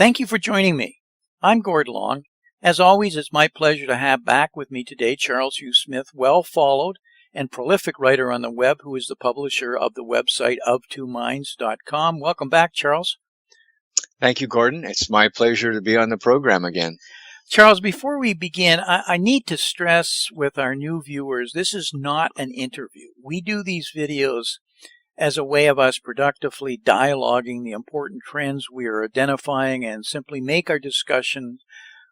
Thank you for joining me. I'm Gord Long. As always, it's my pleasure to have back with me today Charles Hugh Smith, well-followed and prolific writer on the web, who is the publisher of the website of2minds.com. Welcome back, Charles. Thank you, Gordon. It's my pleasure to be on the program again. Charles, before we begin, I need to stress with our new viewers, this is not an interview. We do these videos as a way of us productively dialoguing the important trends we are identifying and simply make our discussion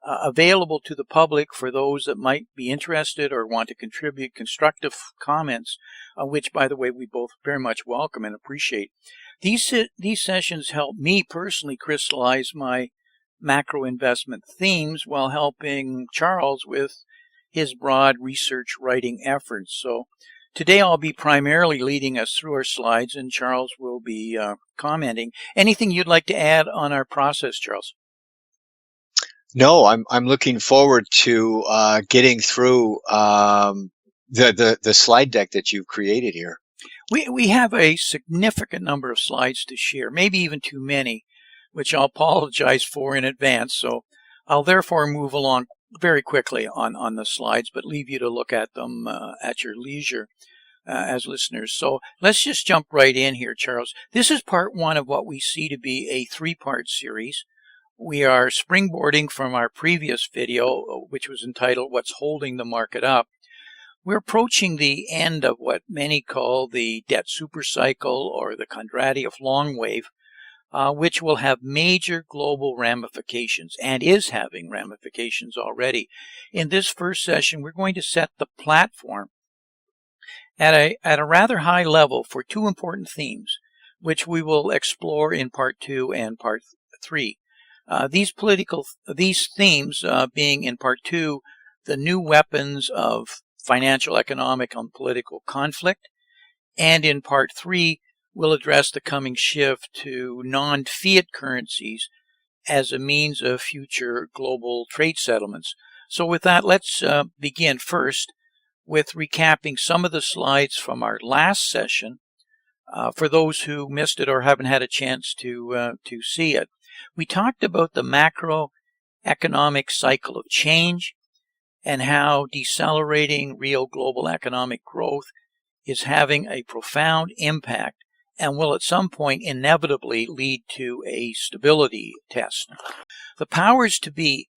available to the public for those that might be interested or want to contribute constructive comments, which, by the way, we both very much welcome and appreciate. These sessions help me personally crystallize my macro investment themes while helping Charles with his broad research writing efforts. So today I'll be primarily leading us through our slides, and Charles will be commenting. Anything you'd like to add on our process, Charles? No, I'm looking forward to getting through the slide deck that you've created here. We have a significant number of slides to share, maybe even too many, which I'll apologize for in advance. So I'll therefore move along very quickly on the slides, but leave you to look at them at your leisure as listeners. So let's just jump right in here, Charles. This is part one of what we see to be a three-part series. We are springboarding from our previous video, which was entitled What's Holding the Market Up. We're approaching the end of what many call the debt supercycle or the Kondratiev long wave, which will have major global ramifications and is having ramifications already. In this first session, we're going to set the platform at a rather high level for two important themes, which we will explore in part two and part three. These themes being in part two, the new weapons of financial, economic, and political conflict, and in part three, we'll address the coming shift to non-fiat currencies as a means of future global trade settlements. So with that, let's begin first with recapping some of the slides from our last session for those who missed it or haven't had a chance to see it. We talked about the macroeconomic cycle of change and how decelerating real global economic growth is having a profound impact and will at some point inevitably lead to a stability test. The powers to be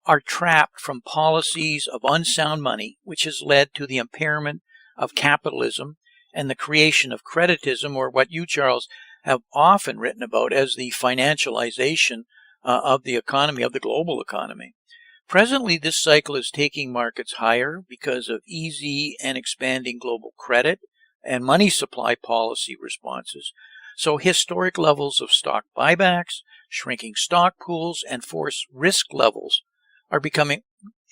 are trapped from policies of unsound money, which has led to the impairment of capitalism and the creation of creditism, or what you, Charles, have often written about as the financialization of the economy, of the global economy. Presently, this cycle is taking markets higher because of easy and expanding global credit and money supply policy responses. So historic levels of stock buybacks, shrinking stock pools, and forced risk levels are becoming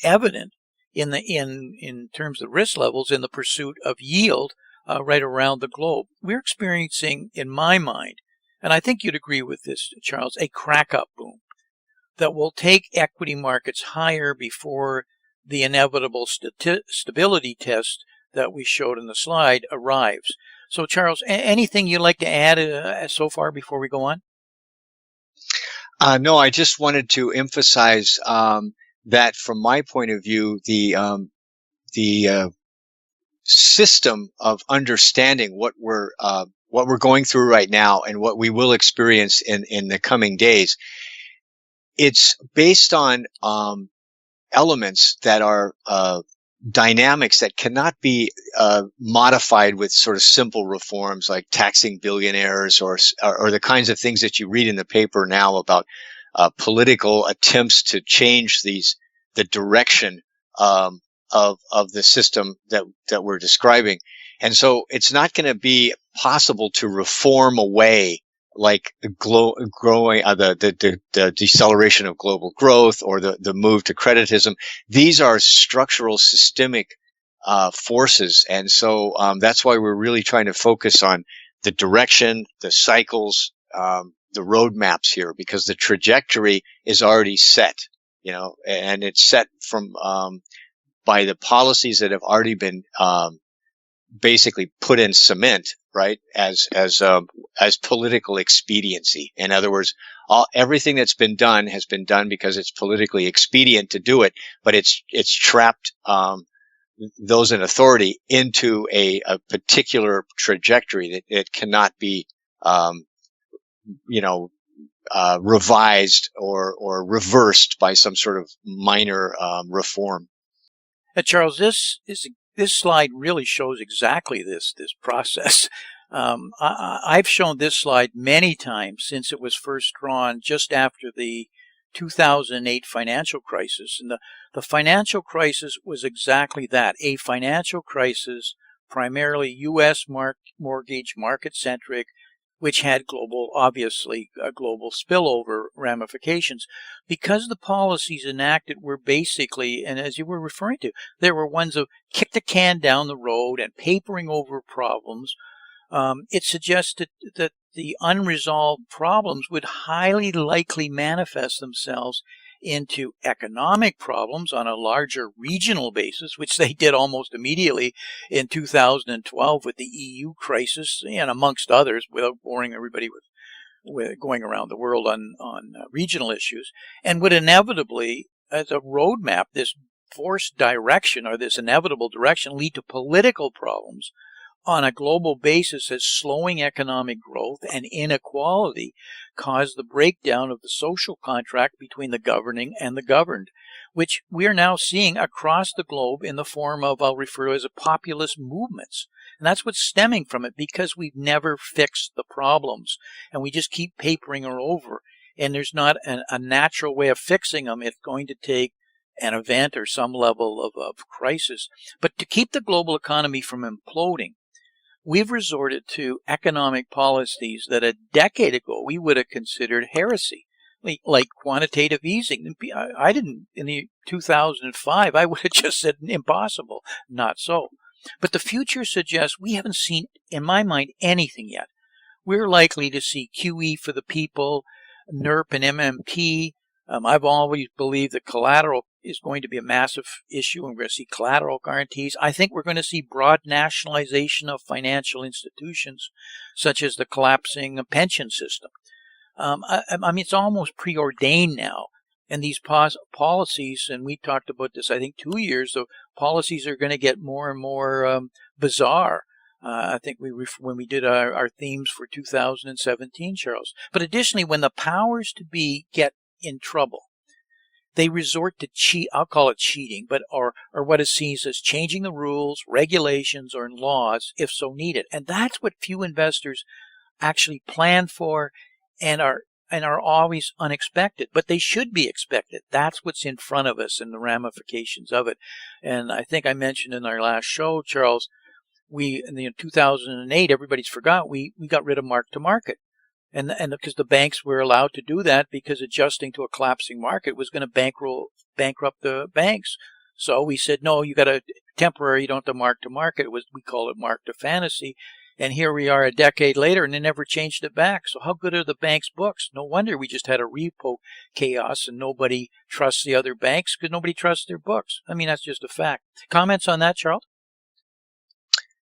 evident in terms of risk levels in the pursuit of yield right around the globe. We're experiencing, in my mind, and I think you'd agree with this, Charles, a crack-up boom that will take equity markets higher before the inevitable stability test that we showed in the slide arrives. So, Charles, anything you'd like to add so far before we go on? No, I just wanted to emphasize that from my point of view, the system of understanding what we're going through right now and what we will experience in the coming days, it's based on elements that are dynamics that cannot be modified with sort of simple reforms like taxing billionaires or the kinds of things that you read in the paper now about political attempts to change the direction of the system that we're describing. And so it's not going to be possible to reform away like growing the deceleration of global growth or the move to creditism. These are structural, systemic forces, and so that's why we're really trying to focus on the direction, the cycles, the roadmaps here, because the trajectory is already set, and it's set from by the policies that have already been basically put in cement, right, as political expediency. In other words, everything that's been done has been done because it's politically expedient to do it, but it's trapped those in authority into a particular trajectory that it cannot be, um, you know, revised or reversed by some sort of minor reform. Charles, this slide really shows exactly this process. I've shown this slide many times since it was first drawn just after the 2008 financial crisis. And the financial crisis was exactly that, a financial crisis, primarily U.S. mortgage market-centric, which had obviously global spillover ramifications. Because the policies enacted were basically, and as you were referring to, there were ones of kick the can down the road and papering over problems. It suggested that the unresolved problems would highly likely manifest themselves into economic problems on a larger regional basis, which they did almost immediately in 2012 with the EU crisis, and amongst others, without boring everybody with going around the world on regional issues, and would inevitably, as a roadmap, this forced direction or this inevitable direction lead to political problems on a global basis as slowing economic growth and inequality cause the breakdown of the social contract between the governing and the governed, which we are now seeing across the globe in the form of, I'll refer to as populist movements. And that's what's stemming from it, because we've never fixed the problems and we just keep papering her over. And there's not a natural way of fixing them. It's going to take an event or some level of crisis. But to keep the global economy from imploding, we've resorted to economic policies that a decade ago we would have considered heresy, like quantitative easing. I didn't, in the 2005, I would have just said impossible, not so. But the future suggests we haven't seen, in my mind, anything yet. We're likely to see QE for the people, NERP and MMT. I've always believed that collateral is going to be a massive issue, and we're going to see collateral guarantees. I think we're going to see broad nationalization of financial institutions, such as the collapsing pension system. I mean, it's almost preordained now. And these policies, and we talked about this, I think, 2 years, the policies are going to get more and more bizarre. I think when we did our themes for 2017, Charles. But additionally, when the powers to be get in trouble, they resort to I'll call it cheating, but or what is seen as changing the rules, regulations, or laws if so needed. And that's what few investors actually plan for and are always unexpected, but they should be expected. That's what's in front of us and the ramifications of it. And I think I mentioned in our last show, Charles, in 2008, everybody's forgot, we got rid of mark-to-market. And because the banks were allowed to do that because adjusting to a collapsing market was going to bankrupt the banks. So we said, no, you got a temporary, you don't have to mark to market. We call it mark to fantasy. And here we are a decade later and they never changed it back. So how good are the banks' books? No wonder we just had a repo chaos and nobody trusts the other banks because nobody trusts their books. I mean, that's just a fact. Comments on that, Charles?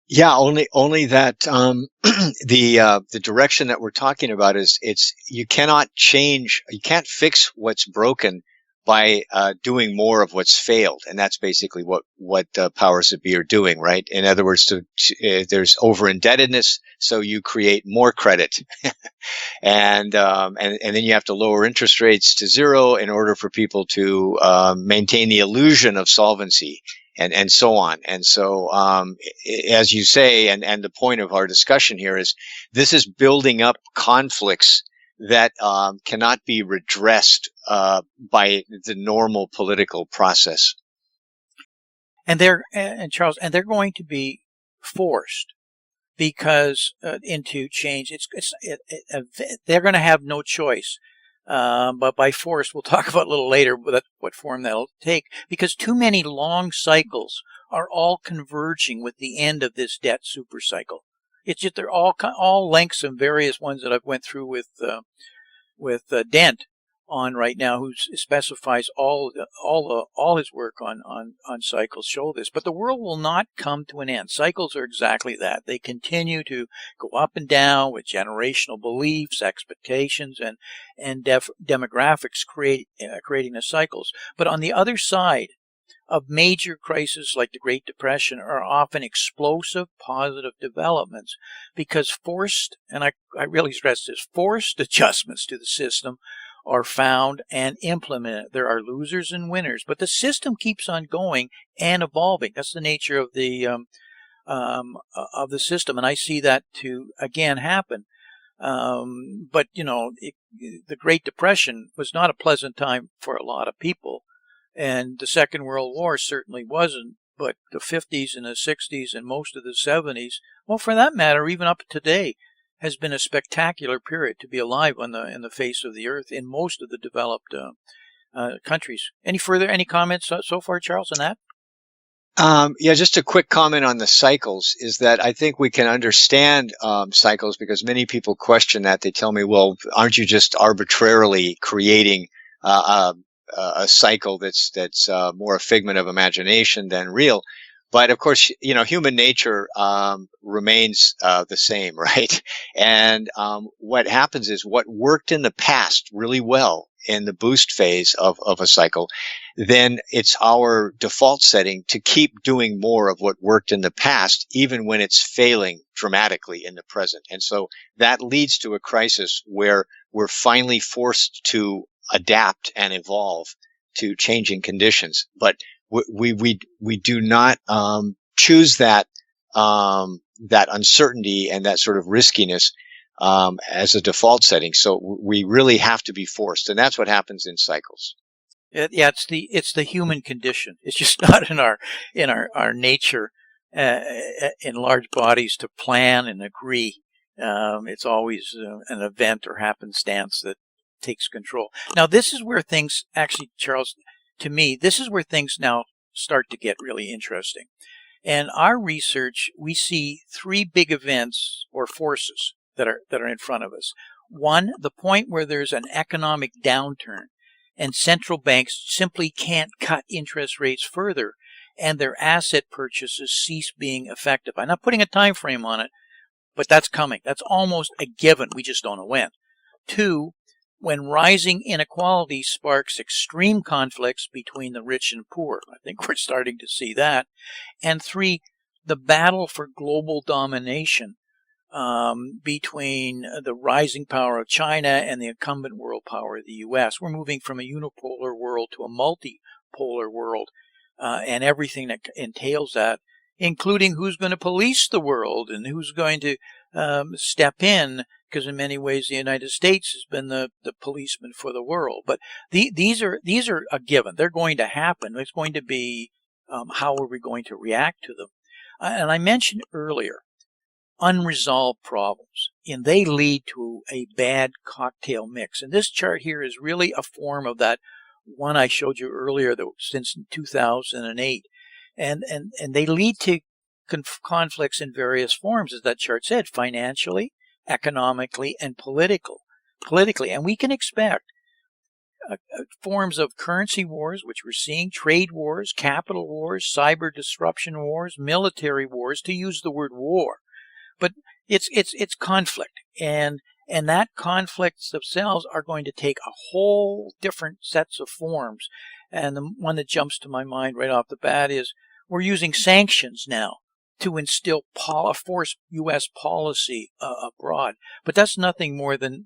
Yeah, only that the direction that we're talking about is you cannot fix what's broken by doing more of what's failed, and that's basically what powers that be are doing, right? In other words, there's over indebtedness, so you create more credit, and then you have to lower interest rates to zero in order for people to maintain the illusion of solvency. And so on. And so, as you say, and the point of our discussion here is this is building up conflicts that cannot be redressed by the normal political process. And Charles, they're going to be forced because into change. They're going to have no choice. But by force, we'll talk about a little later what form that'll take, because too many long cycles are all converging with the end of this debt super cycle. It's just they're all lengths and various ones that I've went through with Dent on right now who specifies all his work on cycles show this. But the world will not come to an end. Cycles are exactly that. They continue to go up and down with generational beliefs, expectations, and demographics creating the cycles. But on the other side of major crises like the Great Depression are often explosive positive developments, because forced, and I really stress this, forced adjustments to the system are found and implemented. There are losers and winners, but the system keeps on going and evolving. That's the nature of the system, and I see that to again happen. But the Great Depression was not a pleasant time for a lot of people, and the Second World War certainly wasn't. But the 50s and the 60s and most of the 70s, well, for that matter, even up to today, has been a spectacular period to be alive in the face of the earth in most of the developed countries. Any comments so far, Charles, on that? Yeah, just a quick comment on the cycles is that I think we can understand cycles because many people question that. They tell me, well, aren't you just arbitrarily creating a cycle that's more a figment of imagination than real? But of course, human nature remains the same, right? And what happens is what worked in the past really well in the boost phase of a cycle, then it's our default setting to keep doing more of what worked in the past, even when it's failing dramatically in the present. And so that leads to a crisis where we're finally forced to adapt and evolve to changing conditions. But we do not choose that that uncertainty and that sort of riskiness as a default setting. So we really have to be forced, and that's what happens in cycles. Yeah, it's the human condition. It's just not in our nature in large bodies to plan and agree. It's always an event or happenstance that takes control. Now, this is where things actually, Charles, to me, this is where things now start to get really interesting. And our research, we see three big events or forces that are in front of us. One, the point where there's an economic downturn and central banks simply can't cut interest rates further, and their asset purchases cease being effective. I'm not putting a time frame on it, but that's coming. That's almost a given. We just don't know when. Two, when rising inequality sparks extreme conflicts between the rich and poor. I think we're starting to see that. And three, the battle for global domination between the rising power of China and the incumbent world power of the U.S. We're moving from a unipolar world to a multipolar world, and everything that entails that, including who's going to police the world and who's going to step in, because in many ways the United States has been the policeman for the world. But these are a given. They're going to happen. It's going to be how are we going to react to them? And I mentioned earlier, unresolved problems, and they lead to a bad cocktail mix. And this chart here is really a form of that one I showed you earlier, since 2008, and they lead to conflicts in various forms, as that chart said, financially, economically, and politically. And we can expect forms of currency wars, which we're seeing, trade wars, capital wars, cyber disruption wars, military wars, to use the word war. But it's conflict, and that conflicts themselves are going to take a whole different sets of forms. And the one that jumps to my mind right off the bat is we're using sanctions now to instill force U.S. policy abroad. But that's nothing more than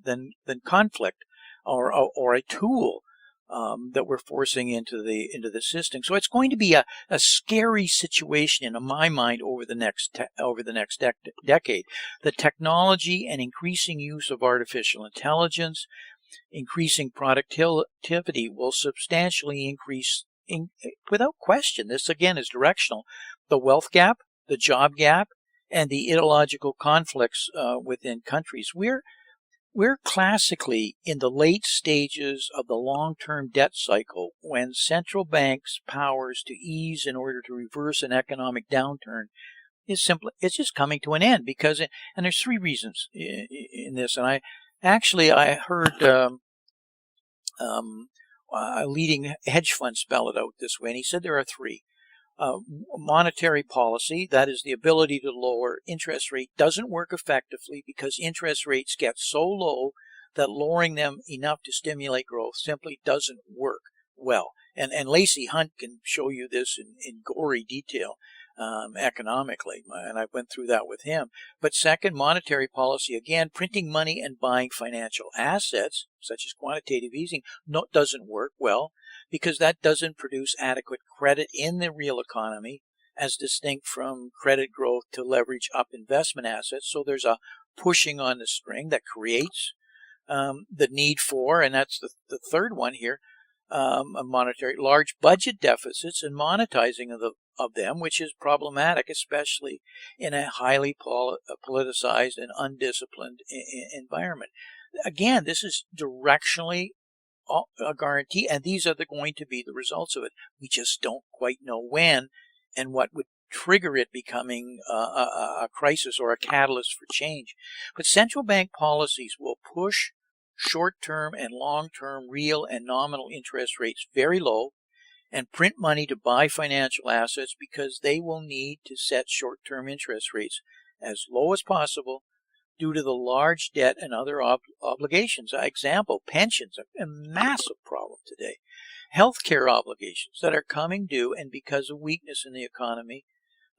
conflict or a tool that we're forcing into the system. So it's going to be a scary situation in my mind over the next decade. The technology and increasing use of artificial intelligence, increasing productivity will substantially increase, without question. This again is directional. The wealth gap, the job gap, and the ideological conflicts within countries. We're classically in the late stages of the long-term debt cycle, when central banks' powers to ease in order to reverse an economic downturn it's just coming to an end. Because, and there's three reasons in this. And I heard a leading hedge fund spell it out this way, and he said there are three. Monetary policy, that is the ability to lower interest rate, doesn't work effectively because interest rates get so low that lowering them enough to stimulate growth simply doesn't work well. And Lacey Hunt can show you this in gory detail economically, and I went through that with him. But second, monetary policy, again, printing money and buying financial assets, such as quantitative easing, doesn't work well because that doesn't produce adequate credit in the real economy as distinct from credit growth to leverage up investment assets. So there's a pushing on the string that creates the need for, and that's the third one here, a monetary large budget deficits and monetizing of them, which is problematic, especially in a highly politicized and undisciplined environment. Again, this is directionally a guarantee, and these are going to be the results of it. We just don't quite know when and what would trigger it becoming a crisis or a catalyst for change. But central bank policies will push short-term and long-term real and nominal interest rates very low and print money to buy financial assets because they will need to set short-term interest rates as low as possible due to the large debt and other obligations. Example, pensions are a massive problem today. Healthcare obligations that are coming due, and because of weakness in the economy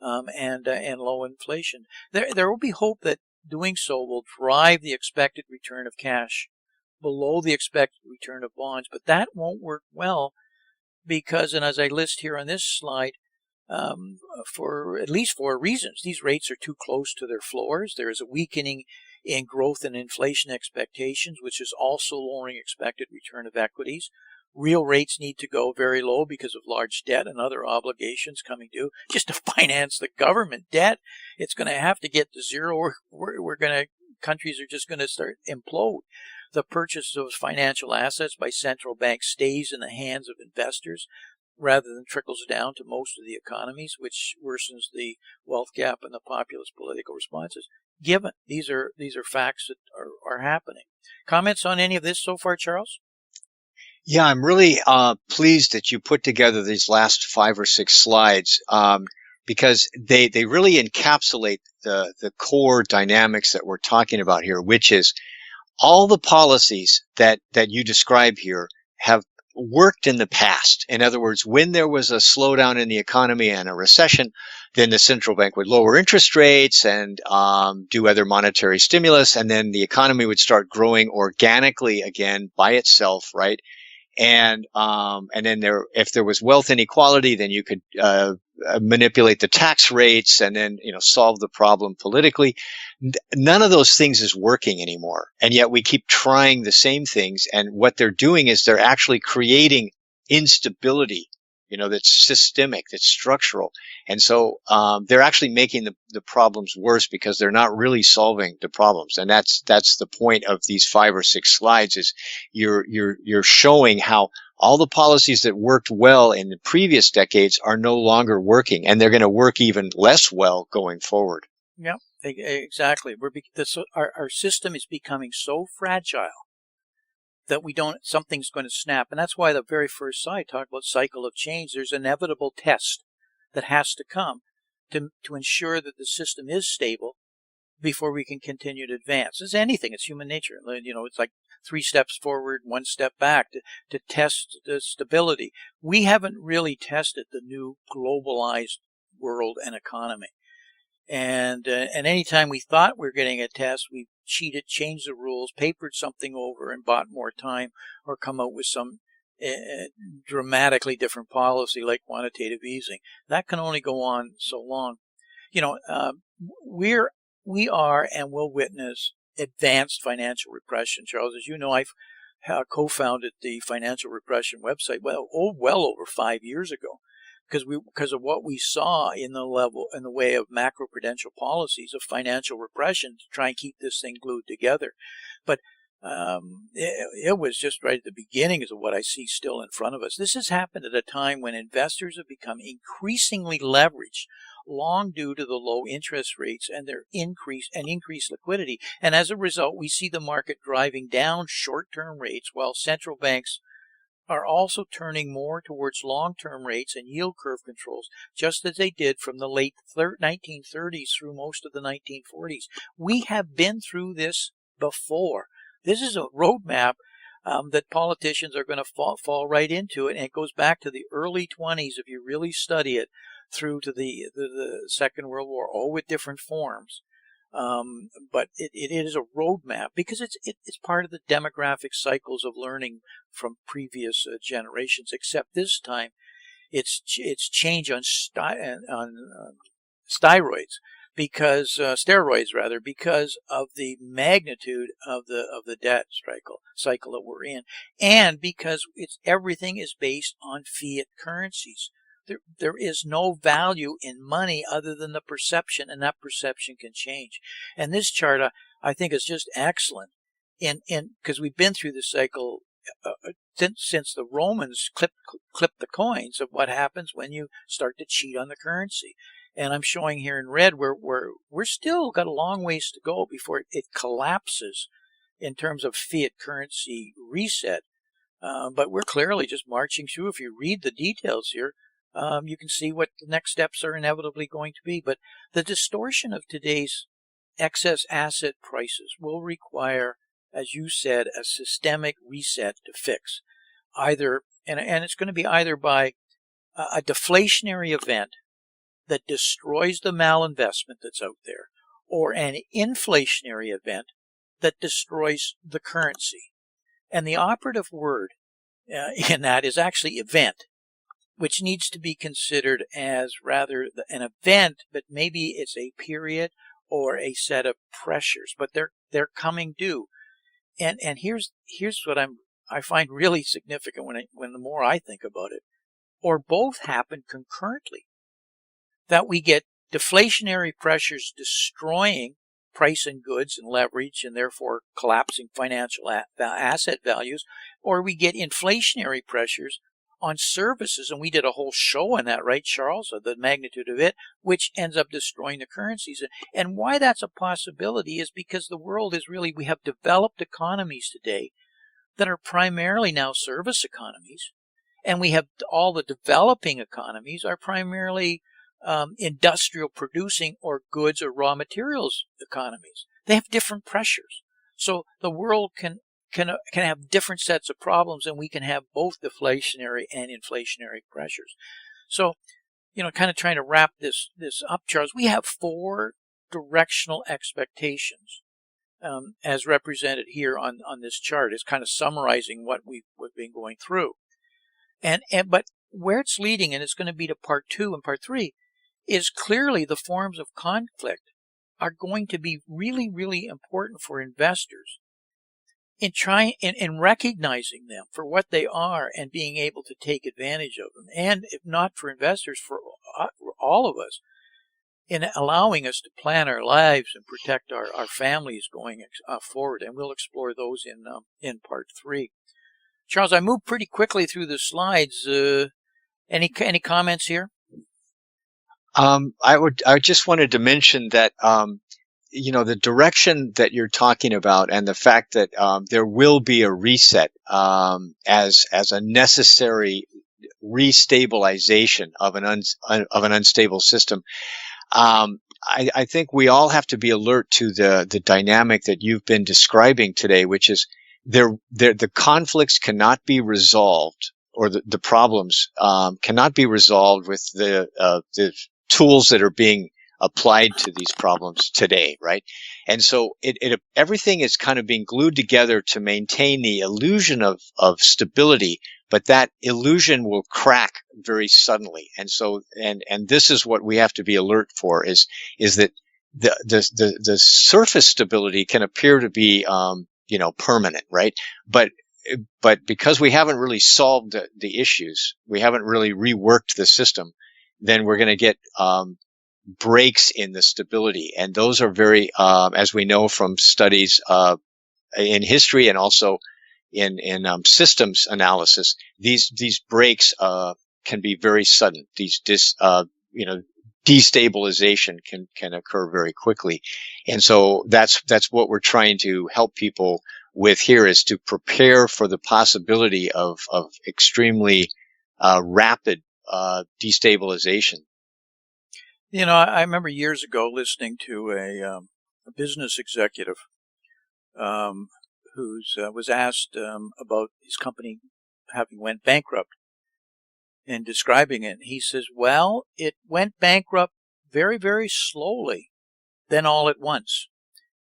and low inflation. There will be hope that doing so will drive the expected return of cash below the expected return of bonds, but that won't work well because, and as I list here on this slide, for at least 4 reasons. These rates are too close to their floors. There is a weakening in growth and inflation expectations, which is also lowering expected return of equities. Real rates need to go very low because of large debt and other obligations coming due. Just to finance the government debt, it's going to have to get to zero, or countries are just going to start implode. The purchase of financial assets by central banks stays in the hands of investors rather than trickles down to most of the economies, which worsens the wealth gap and the populist political responses. Given these are facts that are happening. Comments on any of this so far, Charles? Yeah, I'm really pleased that you put together these last 5 or 6 slides because they really encapsulate the core dynamics that we're talking about here, which is all the policies that you describe here have worked in the past. In other words, when there was a slowdown in the economy and a recession, then the central bank would lower interest rates and do other monetary stimulus, and then the economy would start growing organically again by itself, right? And then if there was wealth inequality, then you could manipulate the tax rates and then solve the problem politically. None of those things is working anymore, and yet we keep trying the same things. And what they're doing is they're actually creating instability, that's systemic, that's structural. And so they're actually making the problems worse because they're not really solving the problems. And that's the point of these 5 or 6 slides is you're showing how all the policies that worked well in the previous decades are no longer working, and they're going to work even less well going forward. Yeah, exactly. Our system is becoming so fragile that something's going to snap. And that's why the very first slide talked about cycle of change. There's an inevitable test that has to come to ensure that the system is stable before we can continue to advance. It's anything. It's human nature. It's like 3 steps forward, 1 step back to test the stability. We haven't really tested the new globalized world and economy. And anytime we thought we were getting a test, we cheated, changed the rules, papered something over, and bought more time, or come out with some dramatically different policy like quantitative easing. That can only go on so long. We are and will witness advanced financial repression. Charles, as you know, I've co-founded the Financial Repression website well over 5 years ago, because of what we saw in the way of macroprudential policies of financial repression to try and keep this thing glued together. But it was just right at the beginnings of what I see still in front of us. This has happened at a time when investors have become increasingly leveraged, long due to the low interest rates and their increased liquidity. And as a result, we see the market driving down short-term rates while central banks are also turning more towards long-term rates and yield curve controls, just as they did from the late 1930s through most of the 1940s. We have been through this before. This is a roadmap that politicians are going to fall right into it, and it goes back to the early 20s if you really study it, through to the Second World War, all with different forms. But it is a roadmap because it's part of the demographic cycles of learning from previous generations. Except this time, it's change on steroids steroids rather, because of the magnitude of the debt cycle that we're in, and because everything is based on fiat currencies. There is no value in money other than the perception, and that perception can change. And this chart, I think, is just excellent, in because we've been through the cycle since the Romans clipped the coins of what happens when you start to cheat on the currency. And I'm showing here in red where we're still got a long ways to go before it collapses in terms of fiat currency reset. But we're clearly just marching through. If you read the details here, you can see what the next steps are inevitably going to be. But the distortion of today's excess asset prices will require, as you said, a systemic reset to fix. And it's going to be either by a deflationary event that destroys the malinvestment that's out there, or an inflationary event that destroys the currency. And the operative word in that is actually event, which needs to be considered as rather an event, but maybe it's a period or a set of pressures, but they're coming due. And here's what I find really significant when the more I think about it, or both happen concurrently. That we get deflationary pressures destroying price and goods and leverage, and therefore collapsing financial asset values, or we get inflationary pressures on services, and we did a whole show on that, right, Charles, of the magnitude of it, which ends up destroying the currencies. And why that's a possibility is because the world is really, we have developed economies today that are primarily now service economies, and we have all the developing economies are primarily industrial producing or goods or raw materials economies. They have different pressures. So the world can have different sets of problems, and we can have both deflationary and inflationary pressures. So, kind of trying to wrap this up, Charles, we have 4 directional expectations as represented here on this chart. Is kind of summarizing what we've been going through. But where it's leading, and it's going to be to part 2 and part 3, is clearly the forms of conflict are going to be really, really important for investors in recognizing them for what they are and being able to take advantage of them. And if not for investors, for all of us, in allowing us to plan our lives and protect our families going forward. And we'll explore those in part 3. Charles, I moved pretty quickly through the slides. Any comments here? I just wanted to mention that, the direction that you're talking about, and the fact that there will be a reset as a necessary restabilization of an unstable system. I think we all have to be alert to the dynamic that you've been describing today, which is the conflicts cannot be resolved, or the problems cannot be resolved with the tools that are being applied to these problems today, right? And so everything is kind of being glued together to maintain the illusion of stability, but that illusion will crack very suddenly. And so, and this is what we have to be alert for, is that the surface stability can appear to be permanent, right? But because we haven't really solved the issues, we haven't really reworked the system, then we're going to get breaks in the stability. And those are very, as we know from studies in history and also in systems analysis, these breaks can be very sudden. Destabilization can occur very quickly. And so that's what we're trying to help people with here is to prepare for the possibility of extremely rapid destabilization. You know, I remember years ago listening to a business executive who was asked about his company having went bankrupt and describing it. He says, well, it went bankrupt very, very slowly, then all at once.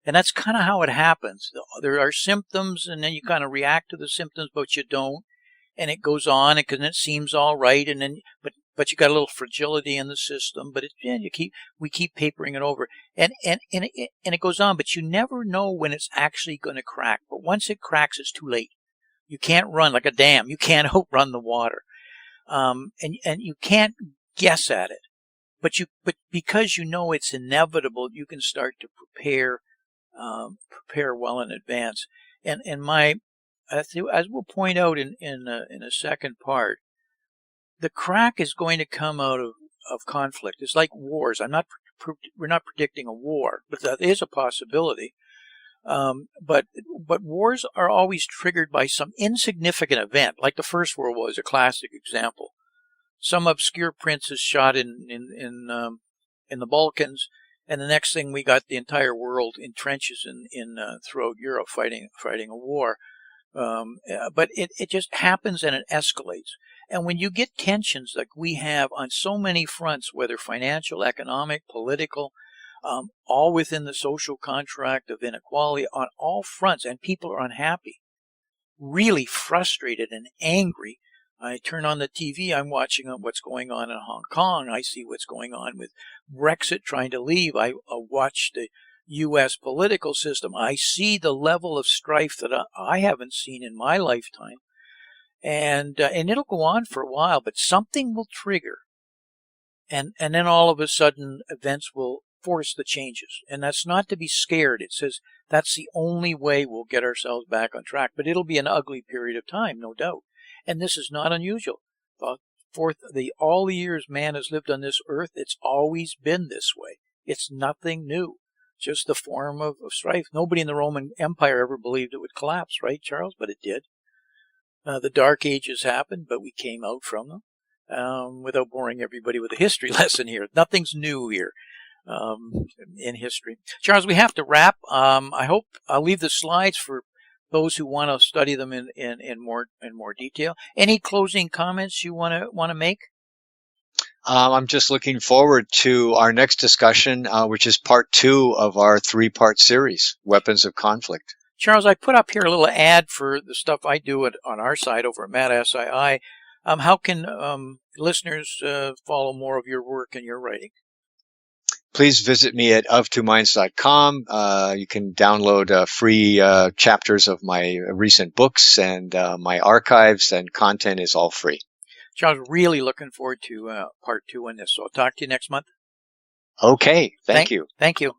And that's kind of how it happens. There are symptoms, and then you kind of react to the symptoms, but you don't. And it goes on, and it seems all right, and then but you got a little fragility in the system. But we keep papering it over, and it goes on. But you never know when it's actually going to crack. But once it cracks, it's too late. You can't run like a dam. You can't outrun the water, and you can't guess at it. But because you know it's inevitable, you can start to prepare well in advance. And as we'll point out in a second part, the crack is going to come out of conflict. It's like wars. We're not predicting a war, but that is a possibility. But wars are always triggered by some insignificant event, like the First World War is a classic example. Some obscure prince is shot in the Balkans, and the next thing we got the entire world in trenches throughout Europe fighting a war. But it just happens and it escalates. And when you get tensions like we have on so many fronts, whether financial, economic, political, all within the social contract of inequality on all fronts, and people are unhappy, really frustrated and angry. I turn on the TV, I'm watching what's going on in Hong Kong. I see what's going on with Brexit trying to leave. I watch the U.S. political system. I see the level of strife that I haven't seen in my lifetime. And it'll go on for a while, but something will trigger. And then all of a sudden, events will force the changes. And that's not to be scared. It says that's the only way we'll get ourselves back on track. But it'll be an ugly period of time, no doubt. And this is not unusual. All the years man has lived on this earth, it's always been this way. It's nothing new. Just the form of strife. Nobody in the Roman Empire ever believed it would collapse, right, Charles? But it did. The Dark Ages happened, but we came out from them. Without boring everybody with a history lesson here. Nothing's new here in history. Charles, we have to wrap. I hope I'll leave the slides for those who want to study them in more detail. Any closing comments you want to make? I'm just looking forward to our next discussion, which is part 2 of our 3-part series, Weapons of Conflict. Charles, I put up here a little ad for the stuff I do on our site over at MattSii. How can listeners follow more of your work and your writing? Please visit me at of2minds.com. You can download free chapters of my recent books, and my archives and content is all free. Charles, really looking forward to part 2 on this. So I'll talk to you next month. Okay. Thank you. Thank you.